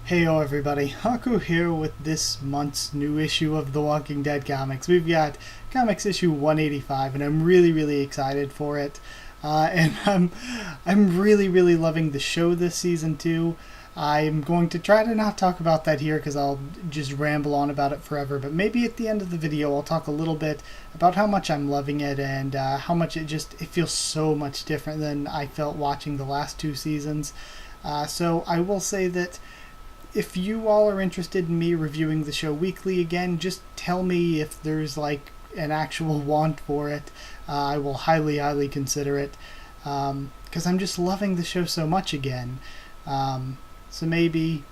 Heyo everybody, Haku here with this month's new issue of The Walking Dead comics. We've got comics issue 185 and I'm really excited for it. I'm really loving the show this season too. I'm going to try to not talk about that here because I'll just ramble on about it forever, but maybe at the end of the video I'll talk a little bit about how much I'm loving it and how much it feels so much different than I felt watching the last two seasons. So I will say that if you all are interested in me reviewing the show weekly again, just tell me if there's like an actual want for it. I will highly consider it because I'm just loving the show so much again. So maybe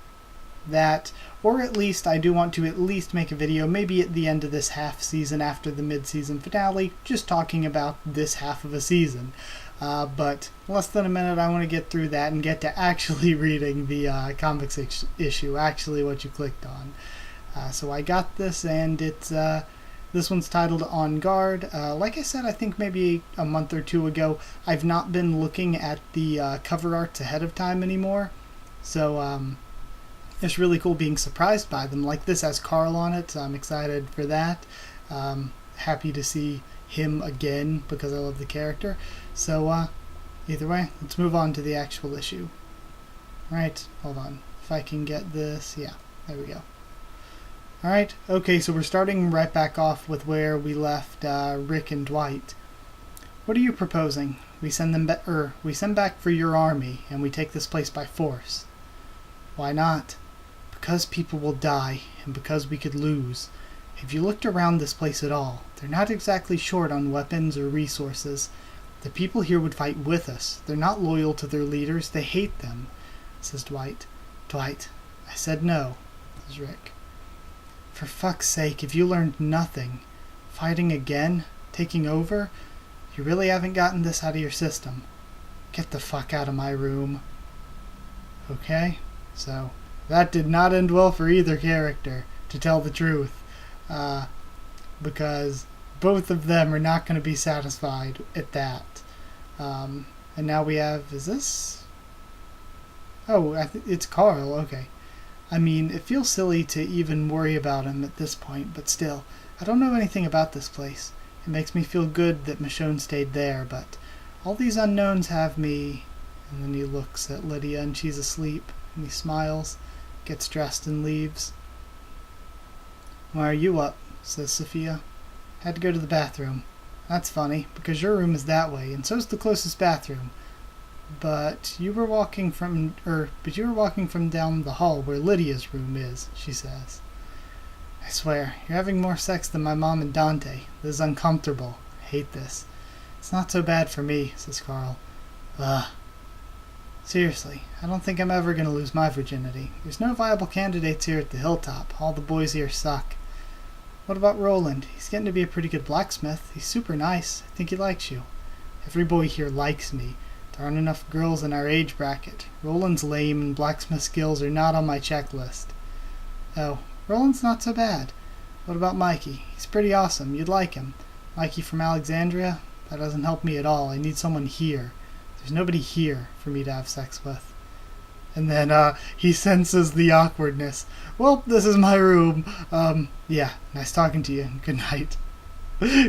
that, or at least I do want to at least make a video maybe at the end of this half season after the mid-season finale, just talking about this half of a season. But less than a minute, I want to get through that and get to actually reading the comics issue, actually what you clicked on. So I got this, and it's this one's titled On Guard. Like I said, I think maybe a month or two ago, I've not been looking at the cover arts ahead of time anymore. So it's really cool being surprised by them. Like this has Carl on it, so I'm excited for that. Happy to see him again because I love the character. So either way, let's move on to the actual issue. Alright, hold on. If I can get this, yeah, there we go. Alright, okay, so we're starting right back off with where we left Rick and Dwight. What are you proposing? We send them we send back for your army and we take this place by force. Why not? Because people will die and because we could lose. If you looked around this place at all, they're not exactly short on weapons or resources. The people here would fight with us. They're not loyal to their leaders. They hate them, says Dwight. Dwight, I said no, says Rick. For fuck's sake, if you learned nothing, fighting again, taking over, you really haven't gotten this out of your system. Get the fuck out of my room. Okay, so that did not end well for either character, to tell the truth. Because both of them are not going to be satisfied at that. And now we have, is this? Oh, it's Carl, okay. I mean, it feels silly to even worry about him at this point, but still, I don't know anything about this place. It makes me feel good that Michonne stayed there, but all these unknowns have me. And then he looks at Lydia and she's asleep, and he smiles, gets dressed and leaves. Why are you up? Says Sophia. Had to go to the bathroom. That's funny, because your room is that way, and so's the closest bathroom. But you were walking from down the hall where Lydia's room is, she says. I swear, you're having more sex than my mom and Dante. This is uncomfortable. I hate this. It's not so bad for me, says Carl. Ugh. Seriously, I don't think I'm ever going to lose my virginity. There's no viable candidates here at the Hilltop. All the boys here suck. What about Roland? He's getting to be a pretty good blacksmith. He's super nice. I think he likes you. Every boy here likes me. There aren't enough girls in our age bracket. Roland's lame and blacksmith skills are not on my checklist. Oh, Roland's not so bad. What about Mikey? He's pretty awesome. You'd like him. Mikey from Alexandria? That doesn't help me at all. I need someone here. There's nobody here for me to have sex with. And then he senses the awkwardness. Well, this is my room. Yeah, nice talking to you. Good night.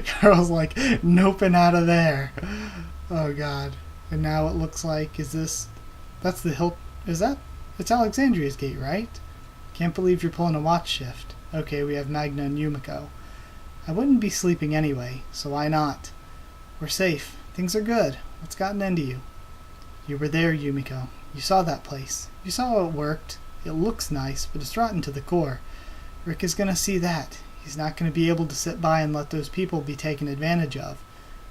Carl's like, noping out of there. Oh god. And now it looks like, that's the hill, it's Alexandria's gate, right? Can't believe you're pulling a watch shift. Okay, we have Magna and Yumiko. I wouldn't be sleeping anyway, so why not? We're safe. Things are good. What's gotten into you? You were there, Yumiko. You saw that place. You saw how it worked. It looks nice, but it's rotten to the core. Rick is going to see that. He's not going to be able to sit by and let those people be taken advantage of.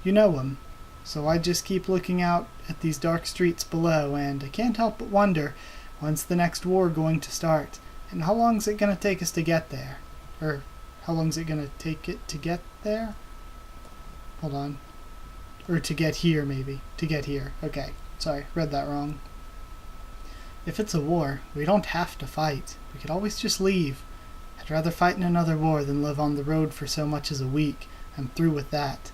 You know him. So I just keep looking out at these dark streets below, and I can't help but wonder, when's the next war going to start? And how long is it going to take us to get there? Or, how long is it going to take it to get there? Hold on. Or to get here, maybe. To get here. Okay. Sorry, read that wrong. If it's a war, we don't have to fight. We could always just leave. I'd rather fight in another war than live on the road for so much as a week. I'm through with that.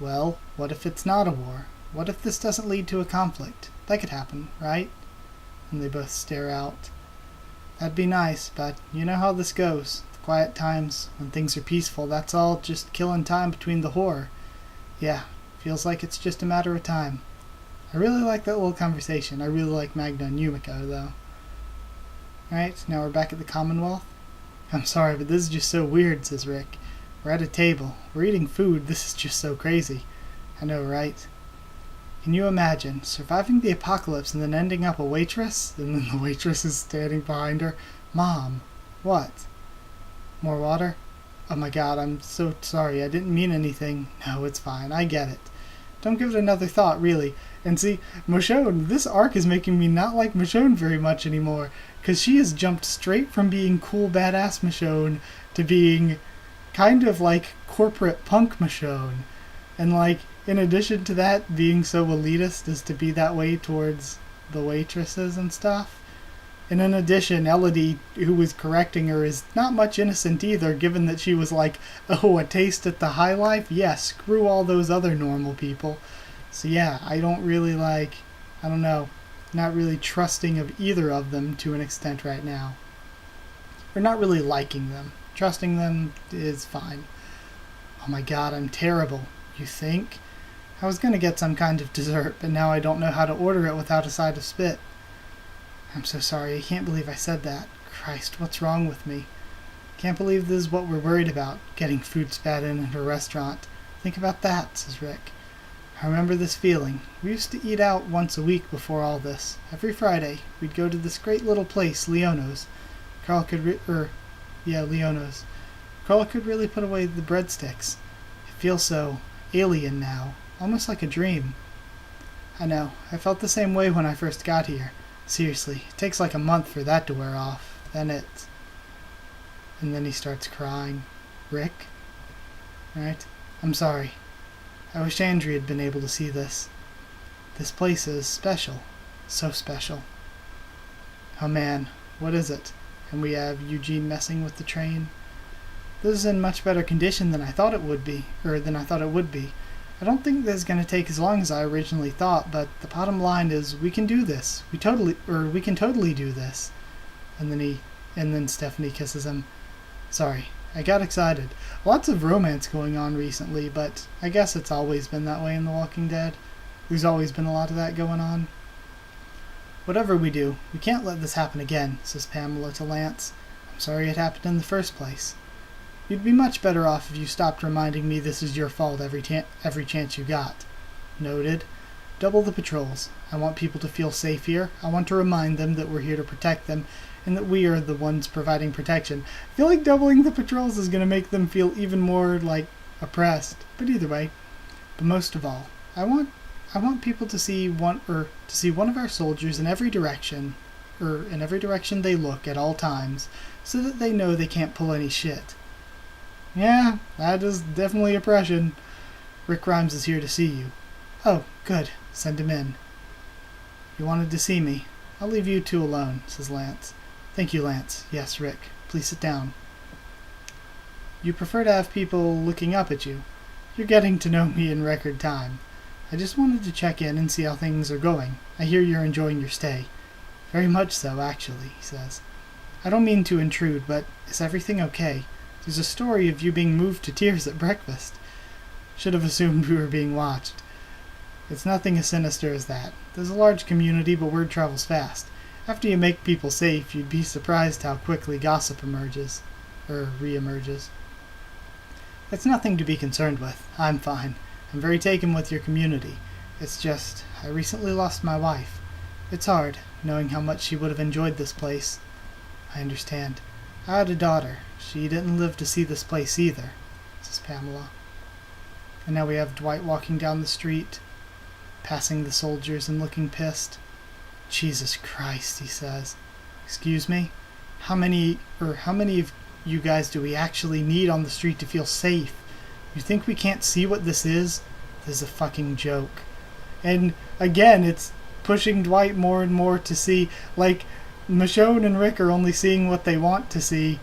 Well, what if it's not a war? What if this doesn't lead to a conflict? That could happen, right? And they both stare out. That'd be nice, but you know how this goes. The quiet times, when things are peaceful, that's all just killing time between the horror. Yeah, feels like it's just a matter of time. I really like that little conversation. I really like Magna and Yumiko, though. Alright, now we're back at the Commonwealth. I'm sorry, but this is just so weird, says Rick. We're at a table. We're eating food. This is just so crazy. I know, right? Can you imagine surviving the apocalypse and then ending up a waitress? And then the waitress is standing behind her. Mom, what? More water? Oh my god, I'm so sorry. I didn't mean anything. No, it's fine. I get it. Don't give it another thought, really. And see, Michonne, this arc is making me not like Michonne very much anymore. Because she has jumped straight from being cool, badass Michonne to being kind of like corporate punk Michonne. And like, in addition to that, being so elitist as to be that way towards the waitresses and stuff. And in addition, Elodie, who was correcting her, is not much innocent either, given that she was like, oh, a taste at the high life? Yeah, screw all those other normal people. So yeah, I don't really like, I don't know, not really trusting of either of them to an extent right now. Or not really liking them. Trusting them is fine. Oh my god, I'm terrible. You think? I was gonna get some kind of dessert, but now I don't know how to order it without a side of spit. I'm so sorry, I can't believe I said that. Christ, what's wrong with me? Can't believe this is what we're worried about, getting food spat in a restaurant. Think about that, says Rick. I remember this feeling. We used to eat out once a week before all this. Every Friday, we'd go to this great little place, Leono's. Leono's. Carl could really put away the breadsticks. It feels so alien now, almost like a dream. I know, I felt the same way when I first got here. Seriously, it takes like a month for that to wear off. And then he starts crying. Rick? Right? I'm sorry. I wish Andrea had been able to see this. This place is special. So special. Oh man, what is it? And we have Eugene messing with the train. This is in much better condition than I thought it would be. I don't think this is going to take as long as I originally thought, but the bottom line is we can do this. We can totally do this. And then Stephanie kisses him. Sorry, I got excited. Lots of romance going on recently, but I guess it's always been that way in The Walking Dead. There's always been a lot of that going on. Whatever we do, we can't let this happen again, says Pamela to Lance. I'm sorry it happened in the first place. You'd be much better off if you stopped reminding me this is your fault every chance you got. Noted. Double the patrols. I want people to feel safe here. I want to remind them that we're here to protect them, and that we are the ones providing protection. I feel like doubling the patrols is going to make them feel even more, like, oppressed. But either way. But most of all, I want people to see one of our soldiers in every direction they look at all times, so that they know they can't pull any shit. Yeah, that is definitely oppression. Rick Grimes is here to see you. Oh, good. Send him in. You wanted to see me. I'll leave you two alone, says Lance. Thank you, Lance. Yes, Rick. Please sit down. You prefer to have people looking up at you. You're getting to know me in record time. I just wanted to check in and see how things are going. I hear you're enjoying your stay. Very much so, actually, he says. I don't mean to intrude, but is everything okay? There's a story of you being moved to tears at breakfast. Should have assumed we were being watched. It's nothing as sinister as that. There's a large community, but word travels fast. After you make people safe, you'd be surprised how quickly gossip re-emerges. It's nothing to be concerned with. I'm fine. I'm very taken with your community. It's just, I recently lost my wife. It's hard, knowing how much she would have enjoyed this place. I understand. I had a daughter. She didn't live to see this place either, says Pamela. And now we have Dwight walking down the street, passing the soldiers and looking pissed. Jesus Christ, he says. Excuse me? How many of you guys do we actually need on the street to feel safe? You think we can't see what this is? This is a fucking joke. And again, it's pushing Dwight more and more to see, like, Michonne and Rick are only seeing what they want to see,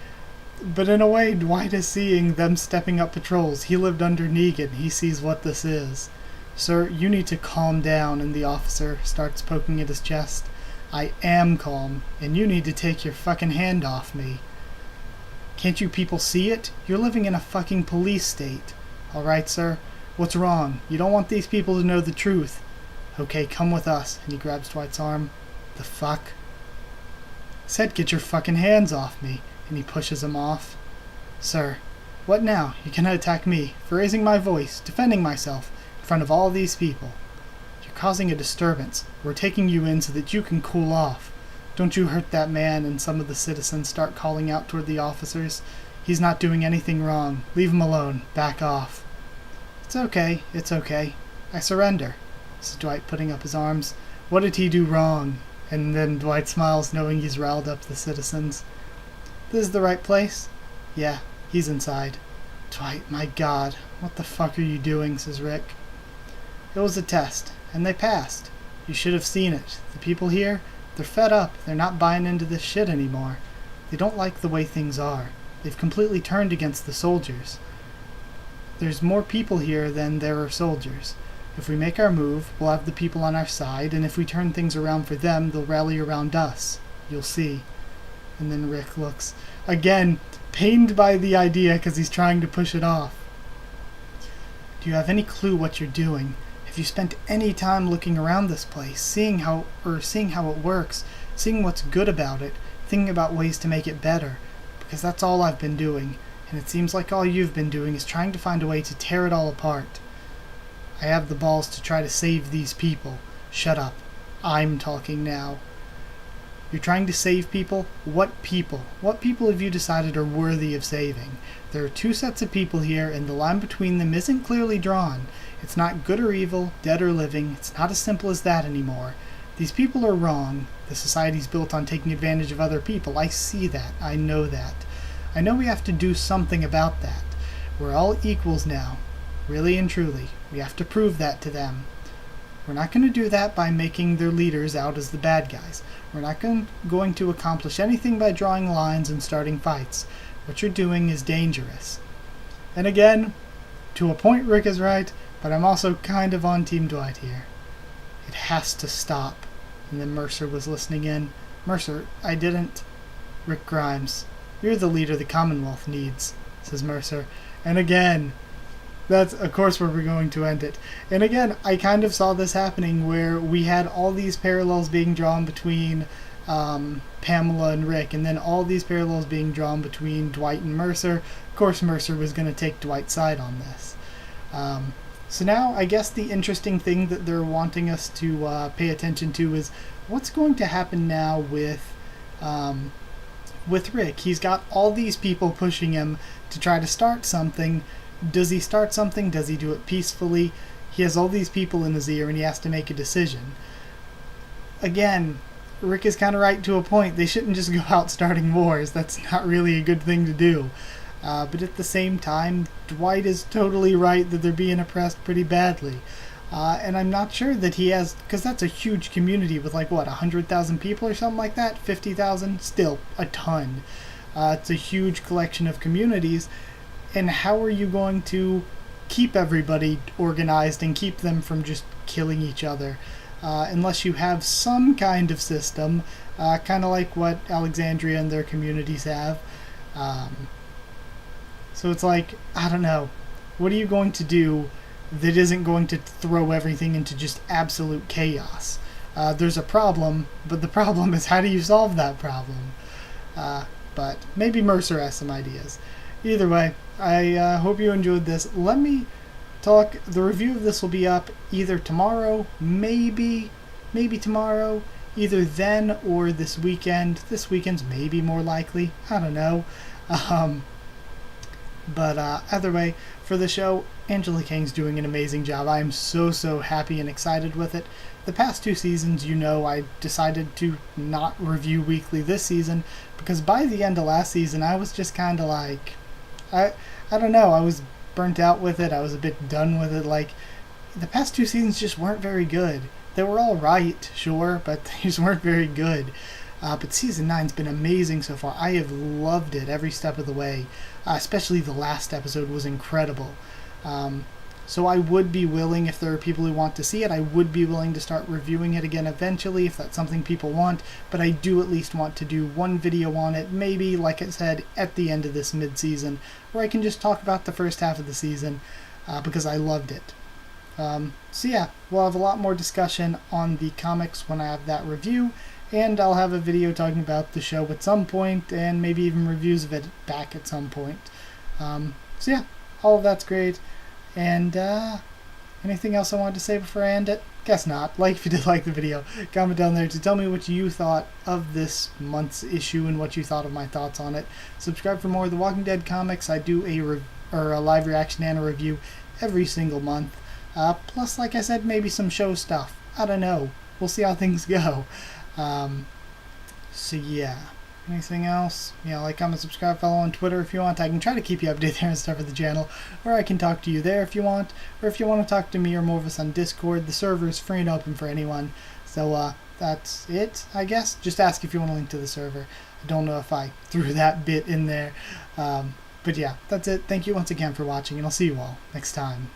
but in a way, Dwight is seeing them stepping up patrols. He lived under Negan. He sees what this is. Sir, you need to calm down, and the officer starts poking at his chest. I am calm, and you need to take your fucking hand off me. Can't you people see it? You're living in a fucking police state. Alright, sir? What's wrong? You don't want these people to know the truth. Okay, come with us. And he grabs Dwight's arm. The fuck? Said get your fucking hands off me. And he pushes him off. Sir, what now? You cannot attack me for raising my voice, defending myself, in front of all these people. You're causing a disturbance. We're taking you in so that you can cool off. Don't you hurt that man. And some of the citizens start calling out toward the officers. He's not doing anything wrong. Leave him alone. Back off. It's okay. It's okay. I surrender, says Dwight, putting up his arms. What did he do wrong? And then Dwight smiles, knowing he's riled up the citizens. This is the right place? Yeah, he's inside. Dwight, my God, what the fuck are you doing, says Rick. It was a test, and they passed. You should have seen it. The people here, they're fed up. They're not buying into this shit anymore. They don't like the way things are. They've completely turned against the soldiers. There's more people here than there are soldiers. If we make our move, we'll have the people on our side, and if we turn things around for them, they'll rally around us. You'll see. And then Rick looks, again, pained by the idea because he's trying to push it off. Do you have any clue what you're doing? Have you spent any time looking around this place, seeing how it works, seeing what's good about it, thinking about ways to make it better? Because that's all I've been doing, and it seems like all you've been doing is trying to find a way to tear it all apart. I have the balls to try to save these people. Shut up. I'm talking now. You're trying to save people? What people? What people have you decided are worthy of saving? There are two sets of people here, and the line between them isn't clearly drawn. It's not good or evil, dead or living. It's not as simple as that anymore. These people are wrong. The society's built on taking advantage of other people. I see that. I know that. I know we have to do something about that. We're all equals now. Really and truly. We have to prove that to them. We're not going to do that by making their leaders out as the bad guys. We're not going to accomplish anything by drawing lines and starting fights. What you're doing is dangerous. And again, to a point Rick is right, but I'm also kind of on Team Dwight here. It has to stop. And then Mercer was listening in. Mercer, I didn't... Rick Grimes, you're the leader the Commonwealth needs, says Mercer. And again... That's, of course, where we're going to end it. And again, I kind of saw this happening where we had all these parallels being drawn between Pamela and Rick, and then all these parallels being drawn between Dwight and Mercer. Of course, Mercer was going to take Dwight's side on this. So now, I guess the interesting thing that they're wanting us to pay attention to is what's going to happen now with Rick. He's got all these people pushing him to try to start something. Does he start something? Does he do it peacefully? He has all these people in his ear and he has to make a decision. Again, Rick is kind of right to a point. They shouldn't just go out starting wars. That's not really a good thing to do. But at the same time, Dwight is totally right that they're being oppressed pretty badly. And I'm not sure that he has, because that's a huge community with 100,000 people or something like that? 50,000? Still a ton. It's a huge collection of communities. And how are you going to keep everybody organized and keep them from just killing each other? Unless you have some kind of system, kind of like what Alexandria and their communities have. So it's like, I don't know. What are you going to do that isn't going to throw everything into just absolute chaos? There's a problem, but the problem is how do you solve that problem? But maybe Mercer has some ideas. Either way, I hope you enjoyed this. Let me talk. The review of this will be up either tomorrow, maybe tomorrow, either then or this weekend. This weekend's maybe more likely. I don't know. But either way, for the show, Angela Kang's doing an amazing job. I am so happy and excited with it. The past two seasons, I decided to not review weekly this season because by the end of last season, I was just kind of like... I don't know, I was burnt out with it. I was a bit done with it. The past two seasons just weren't very good. They were all right, sure, but they just weren't very good. But season 9's been amazing so far. I have loved it every step of the way. Especially the last episode was incredible. So I would be willing, if there are people who want to see it, I would be willing to start reviewing it again eventually if that's something people want, but I do at least want to do one video on it, maybe, like I said, at the end of this mid-season, where I can just talk about the first half of the season, because I loved it. So yeah, we'll have a lot more discussion on the comics when I have that review, and I'll have a video talking about the show at some point, and maybe even reviews of it back at some point. So yeah, all of that's great. And anything else I wanted to say before I end it? Guess not. Like if you did like the video. Comment down there to tell me what you thought of this month's issue and what you thought of my thoughts on it. Subscribe for more of the Walking Dead comics. I do a live reaction and a review every single month. Plus, like I said, maybe some show stuff. I don't know. We'll see how things go. So yeah. Anything else? Like, comment, subscribe, follow on Twitter if you want. I can try to keep you updated there and stuff with the channel. Or I can talk to you there if you want. Or if you want to talk to me or more of us on Discord, the server is free and open for anyone. So, that's it, I guess. Just ask if you want a link to the server. I don't know if I threw that bit in there. But yeah, that's it. Thank you once again for watching, and I'll see you all next time.